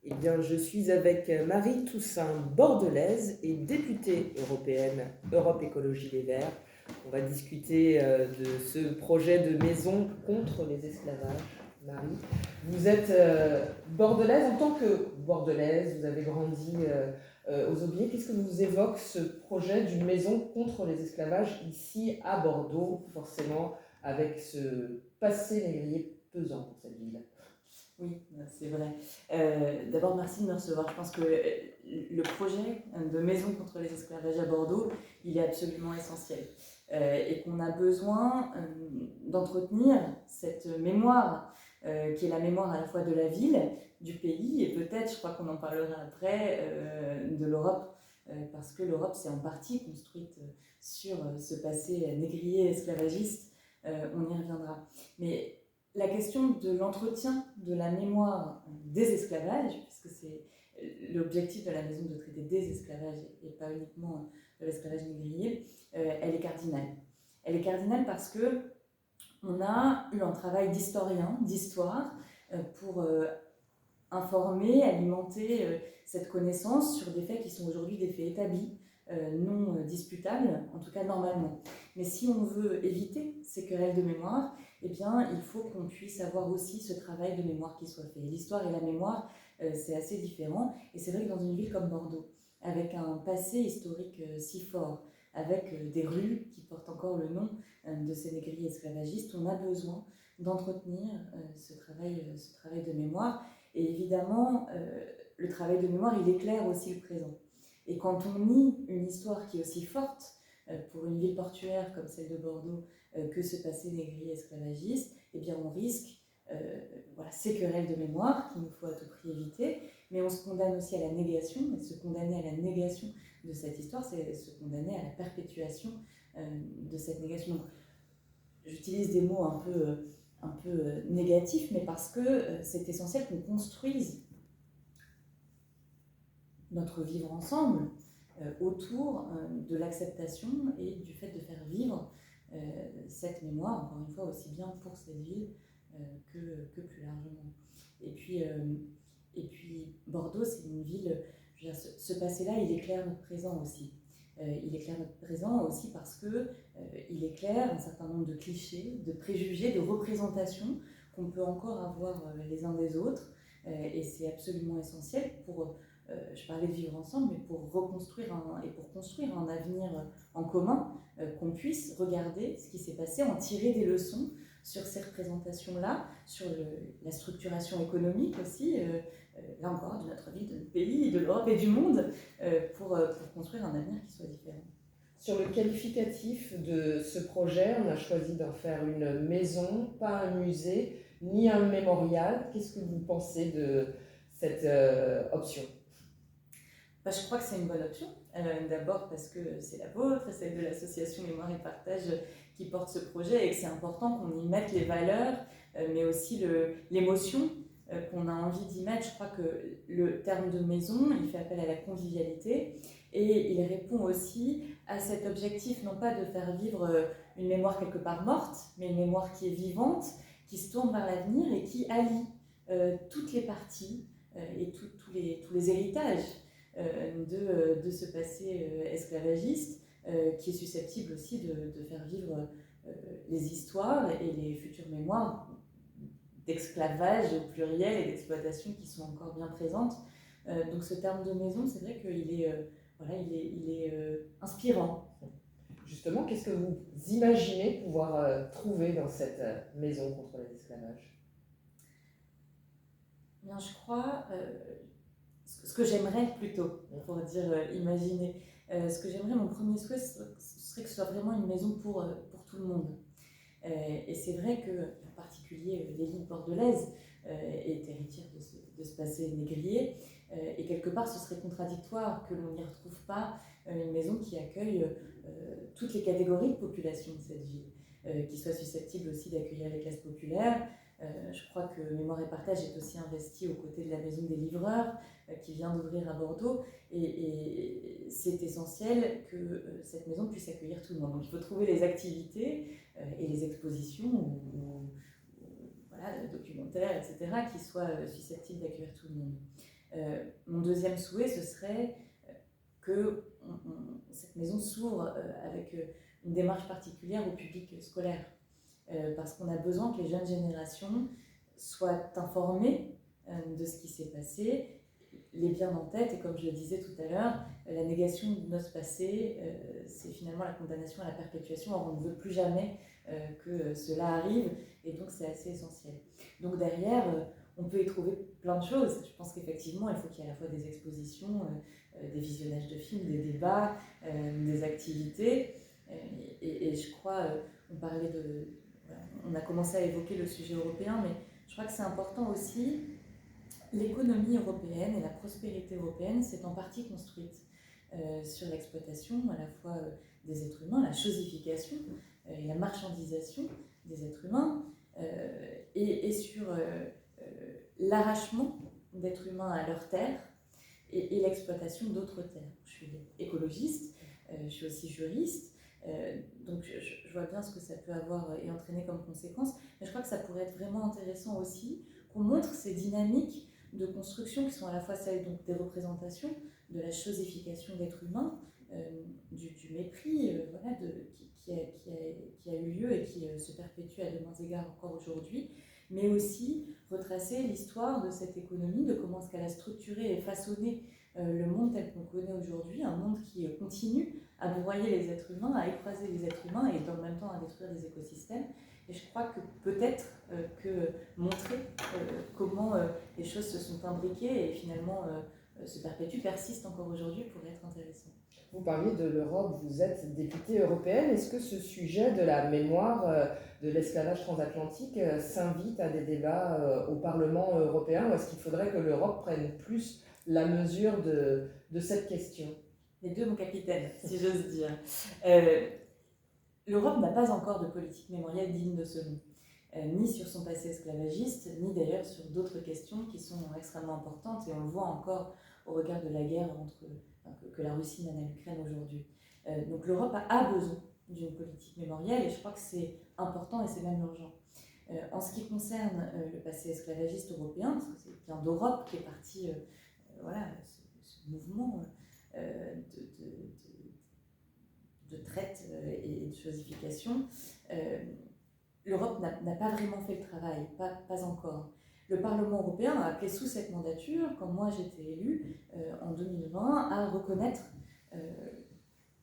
Eh bien, je suis avec Marie Toussaint Bordelaise et députée européenne Europe Écologie Les Verts. On va discuter de ce projet de maison contre les esclavages. Marie, vous êtes bordelaise. En tant que bordelaise, vous avez grandi aux Aubiers. Qu'est-ce que vous évoque ce projet d'une maison contre les esclavages ici à Bordeaux, forcément avec ce passé négrier pesant pour cette ville? Oui, c'est vrai. D'abord, merci de me recevoir. Je pense que le projet de maison contre les esclavages à Bordeaux, il est absolument essentiel. Et qu'on a besoin d'entretenir cette mémoire, qui est la mémoire à la fois de la ville, du pays, et peut-être, je crois qu'on en parlera après, de l'Europe, parce que l'Europe s'est en partie construite sur ce passé négrier esclavagiste. On y reviendra. Mais la question de l'entretien de la mémoire des esclavages, puisque c'est l'objectif de la maison de traiter des esclavages et pas uniquement de l'esclavage négrier, elle est cardinale. Elle est cardinale parce que on a eu un travail d'historien, d'histoire, pour informer, alimenter cette connaissance sur des faits qui sont aujourd'hui des faits établis, non disputables, en tout cas normalement. Mais si on veut éviter ces querelles de mémoire, eh bien, il faut qu'on puisse avoir aussi ce travail de mémoire qui soit fait. L'histoire et la mémoire, c'est assez différent. Et c'est vrai que dans une ville comme Bordeaux, avec un passé historique si fort, avec des rues qui portent encore le nom de ces négriers esclavagistes, on a besoin d'entretenir ce travail de mémoire. Et évidemment, le travail de mémoire, il éclaire aussi le présent. Et quand on nie une histoire qui est aussi forte pour une ville portuaire comme celle de Bordeaux que ce passé négrier esclavagiste, eh bien on risque ces querelles de mémoire qu'il nous faut à tout prix éviter, mais on se condamne aussi à la négation, et se condamner à la négation de cette histoire, c'est se condamner à la perpétuation de cette négation. Donc, j'utilise des mots un peu négatifs, mais parce que c'est essentiel qu'on construise notre vivre ensemble autour de l'acceptation et du fait de faire vivre cette mémoire, encore une fois, aussi bien pour cette ville que plus largement. Et puis Bordeaux, c'est une ville, je veux dire, ce passé-là, il éclaire notre présent aussi. Il éclaire notre présent aussi parce qu'il éclaire un certain nombre de clichés, de préjugés, de représentations qu'on peut encore avoir les uns des autres. Et c'est absolument essentiel pour, je parlais de vivre ensemble, mais pour reconstruire et pour construire un avenir en commun, qu'on puisse regarder ce qui s'est passé, en tirer des leçons sur ces représentations-là, sur la structuration économique aussi, là encore, de notre ville, de notre pays, de l'Europe et du monde, pour construire un avenir qui soit différent. Sur le qualificatif de ce projet, on a choisi d'en faire une maison, pas un musée, ni un mémorial. Qu'est-ce que vous pensez de cette option? Je crois que c'est une bonne option. D'abord parce que c'est la vôtre, celle de l'association Mémoire et Partage qui porte ce projet et que c'est important qu'on y mette les valeurs, mais aussi l'émotion qu'on a envie d'y mettre. Je crois que le terme de maison, il fait appel à la convivialité et il répond aussi à cet objectif, non pas de faire vivre une mémoire quelque part morte, mais une mémoire qui est vivante, qui se tourne vers l'avenir et qui allie toutes les parties et tous les héritages de ce passé esclavagiste qui est susceptible aussi de faire vivre les histoires et les futures mémoires d'esclavage au pluriel et d'exploitation qui sont encore bien présentes. Donc ce terme de maison, c'est vrai qu'il est inspirant. Justement, qu'est-ce que vous imaginez pouvoir trouver dans cette maison contre l'esclavage? Bien, je crois ce que j'aimerais plutôt, pour dire imaginer, ce que j'aimerais, mon premier souhait, ce serait que ce soit vraiment une maison pour tout le monde. Et c'est vrai que, en particulier, l'élite bordelaise est héritière de ce passé négrier, et quelque part, ce serait contradictoire que l'on n'y retrouve pas une maison qui accueille toutes les catégories de population de cette ville, qui soit susceptible aussi d'accueillir les classes populaires. Je crois que Mémoire et Partage est aussi investi aux côtés de la Maison des Livreurs qui vient d'ouvrir à Bordeaux et c'est essentiel que cette maison puisse accueillir tout le monde. Donc il faut trouver les activités et les expositions ou voilà, documentaires, etc., qui soient susceptibles d'accueillir tout le monde. Mon deuxième souhait, ce serait que cette maison s'ouvre avec une démarche particulière au public scolaire, parce qu'on a besoin que les jeunes générations soient informées de ce qui s'est passé, les bien en tête, et comme je le disais tout à l'heure, la négation de notre passé, c'est finalement la condamnation à la perpétuation. Or, on ne veut plus jamais que cela arrive, et donc c'est assez essentiel. Donc derrière, on peut y trouver plein de choses. Je pense qu'effectivement, il faut qu'il y ait à la fois des expositions, des visionnages de films, des débats, des activités, et je crois, on a commencé à évoquer le sujet européen, mais je crois que c'est important aussi. L'économie européenne et la prospérité européenne s'est en partie construite sur l'exploitation à la fois des êtres humains, la chosification et la marchandisation des êtres humains, et sur l'arrachement d'êtres humains à leurs terres et l'exploitation d'autres terres. Je suis écologiste, je suis aussi juriste, donc je vois bien ce que ça peut avoir et entraîner comme conséquence, mais je crois que ça pourrait être vraiment intéressant aussi qu'on montre ces dynamiques de construction qui sont à la fois celles donc, des représentations, de la chosification d'êtres humains, du mépris voilà, qui a eu lieu et qui se perpétue à de maints égards encore aujourd'hui, mais aussi retracer l'histoire de cette économie, de comment est-ce qu'elle a structuré et façonné le monde tel qu'on connaît aujourd'hui, un monde qui continue à broyer les êtres humains, à écraser les êtres humains et dans le même temps à détruire les écosystèmes. Et je crois que peut-être que montrer comment les choses se sont imbriquées et finalement se perpétuent, persistent encore aujourd'hui pourrait être intéressant. Vous parliez de l'Europe, vous êtes députée européenne. Est-ce que ce sujet de la mémoire de l'esclavage transatlantique s'invite à des débats au Parlement européen, ou est-ce qu'il faudrait que l'Europe prenne plus la mesure de cette question? Les deux, mon capitaine, si j'ose dire. L'Europe n'a pas encore de politique mémorielle digne de ce nom, ni sur son passé esclavagiste, ni d'ailleurs sur d'autres questions qui sont extrêmement importantes, et on le voit encore au regard de la guerre que la Russie mène à l'Ukraine aujourd'hui. Donc l'Europe a besoin d'une politique mémorielle, et je crois que c'est important et c'est même urgent. En ce qui concerne le passé esclavagiste européen, parce que c'est bien d'Europe qui est parti voilà, ce mouvement de traite et de chosification, l'Europe n'a pas vraiment fait le travail, pas encore. Le Parlement européen a appelé sous cette mandature, quand moi j'étais élue en 2020, à reconnaître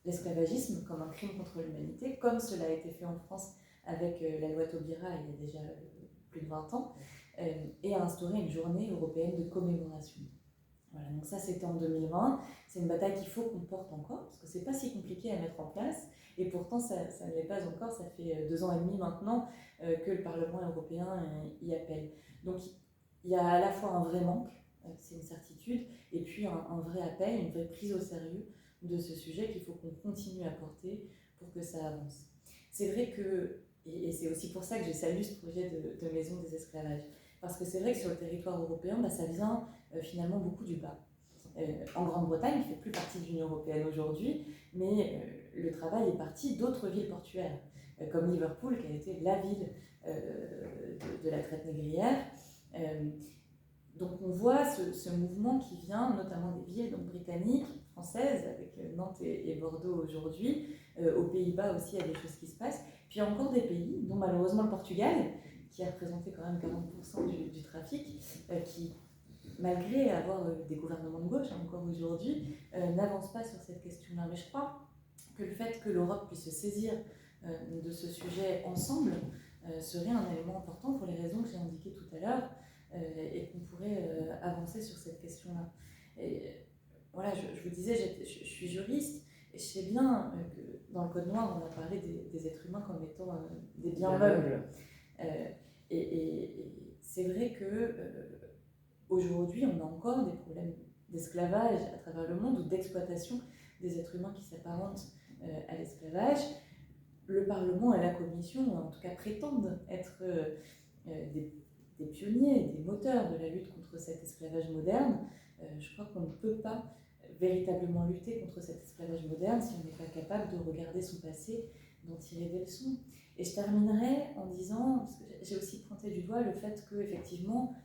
l'esclavagisme comme un crime contre l'humanité, comme cela a été fait en France avec la loi Taubira il y a déjà plus de 20 ans, et à instaurer une journée européenne de commémoration. Voilà, donc ça c'était en 2020, c'est une bataille qu'il faut qu'on porte encore, parce que c'est pas si compliqué à mettre en place, et pourtant ça ne l'est pas encore, ça fait 2 ans et demi maintenant que le Parlement européen y appelle. Donc il y a à la fois un vrai manque, c'est une certitude, et puis un vrai appel, une vraie prise au sérieux de ce sujet qu'il faut qu'on continue à porter pour que ça avance. C'est vrai que, et c'est aussi pour ça que je salue ce projet de maison des esclavages, parce que c'est vrai que sur le territoire européen, ça vient finalement beaucoup du bas. En Grande-Bretagne, qui ne fait plus partie de l'Union européenne aujourd'hui, mais le travail est parti d'autres villes portuaires, comme Liverpool, qui a été la ville de la traite négrière. Donc on voit ce mouvement qui vient notamment des villes donc, britanniques, françaises, avec Nantes et Bordeaux aujourd'hui. Aux Pays-Bas aussi, il y a des choses qui se passent. Puis il y a encore des pays, dont malheureusement le Portugal, qui a représenté quand même 40% du trafic, qui, malgré avoir des gouvernements de gauche encore aujourd'hui, n'avance pas sur cette question-là. Mais je crois que le fait que l'Europe puisse se saisir de ce sujet ensemble serait un élément important pour les raisons que j'ai indiquées tout à l'heure, et qu'on pourrait avancer sur cette question-là. Et, voilà, je vous disais, je suis juriste, et je sais bien que dans le Code noir, on a parlé des êtres humains comme étant des biens meubles. Et c'est vrai que aujourd'hui, on a encore des problèmes d'esclavage à travers le monde, ou d'exploitation des êtres humains qui s'apparentent à l'esclavage. Le Parlement et la Commission, en tout cas, prétendent être des pionniers, des moteurs de la lutte contre cet esclavage moderne. Je crois qu'on ne peut pas véritablement lutter contre cet esclavage moderne si on n'est pas capable de regarder son passé, d'en tirer des leçons. Et je terminerai en disant, parce que j'ai aussi pointé du doigt le fait qu'effectivement,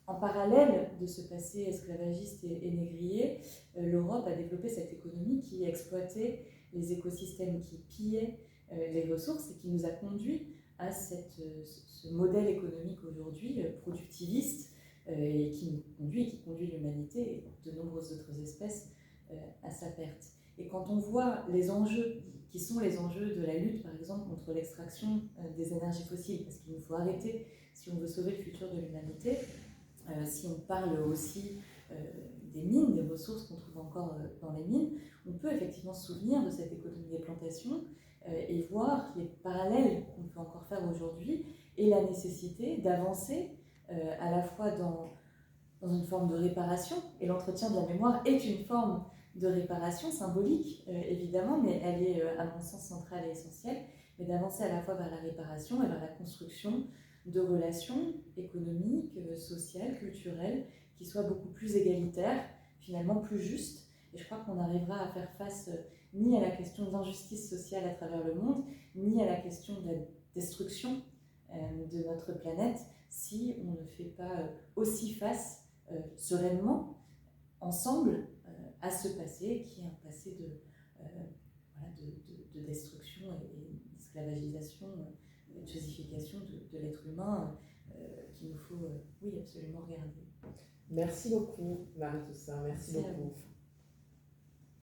En parallèle de ce passé esclavagiste et négrier, l'Europe a développé cette économie qui exploitait les écosystèmes, qui pillait les ressources et qui nous a conduit à ce modèle économique aujourd'hui productiviste et qui conduit l'humanité et de nombreuses autres espèces à sa perte. Et quand on voit les enjeux qui sont les enjeux de la lutte, par exemple, contre l'extraction des énergies fossiles, parce qu'il nous faut arrêter si on veut sauver le futur de l'humanité. Si on parle aussi des mines, des ressources qu'on trouve encore dans les mines, on peut effectivement se souvenir de cette économie des plantations et voir les parallèles qu'on peut encore faire aujourd'hui et la nécessité d'avancer à la fois dans une forme de réparation, et l'entretien de la mémoire est une forme de réparation symbolique, évidemment, mais elle est, à mon sens, centrale et essentielle, mais d'avancer à la fois vers la réparation et vers la construction de relations économiques, sociales, culturelles, qui soient beaucoup plus égalitaires, finalement plus justes. Et je crois qu'on arrivera à faire face ni à la question de l'injustice sociale à travers le monde, ni à la question de la destruction de notre planète, si on ne fait pas aussi face sereinement, ensemble, à ce passé qui est un passé de destruction et d'esclavagisation, de chosification de l'être humain qu'il nous faut oui, absolument regarder. Merci beaucoup, Marie Toussaint. Merci beaucoup.